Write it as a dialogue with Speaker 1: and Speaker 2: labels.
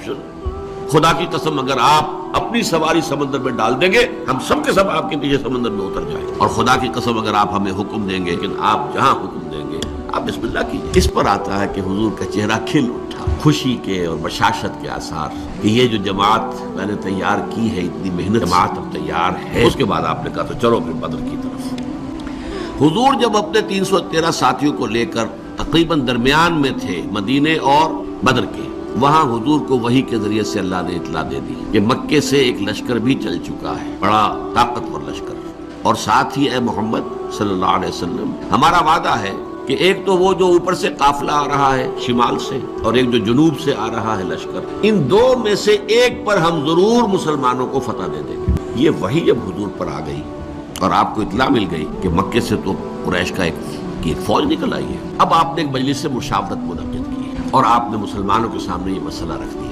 Speaker 1: Option. خدا کی قسم اگر آپ اپنی سواری سمندر میں ڈال دیں گے ہم سب کے سب آپ کے پیچھے سمندر میں اتر جائیں. اور خدا کی قسم اگر آپ ہمیں حکم دیں گے لیکن آپ جہاں حکم دیں گے آپ بسم اللہ کیجیے. اس پر آتا ہے کہ حضور کا چہرہ کھل اٹھا، خوشی کے اور بشاشت کے آثار کہ یہ جو جماعت میں نے تیار کی ہے، اتنی محنت جماعت اب تیار ہے. اس کے بعد آپ نے کہا تو چلو پھر بدر کی طرف. حضور جب اپنے 313 ساتھیوں کو لے کر تقریباً درمیان میں تھے مدینے اور بدر کے، وہاں حضور کو وحی کے ذریعے سے اللہ نے اطلاع دے دی کہ مکے سے ایک لشکر بھی چل چکا ہے، بڑا طاقتور لشکر. اور ساتھ ہی اے محمد صلی اللہ علیہ وسلم ہمارا وعدہ ہے کہ ایک تو وہ جو اوپر سے قافلہ آ رہا ہے شمال سے اور ایک جو جنوب سے آ رہا ہے لشکر، ان دو میں سے ایک پر ہم ضرور مسلمانوں کو فتح دے دیں گے. یہ وحی جب حضور پر آ گئی اور آپ کو اطلاع مل گئی کہ مکے سے تو قریش کا ایک فوج نکل آئی ہے، اب آپ نے ایک مجلس سے مشاورت منعقد کی اور آپ نے مسلمانوں کے سامنے یہ مسئلہ رکھ دیا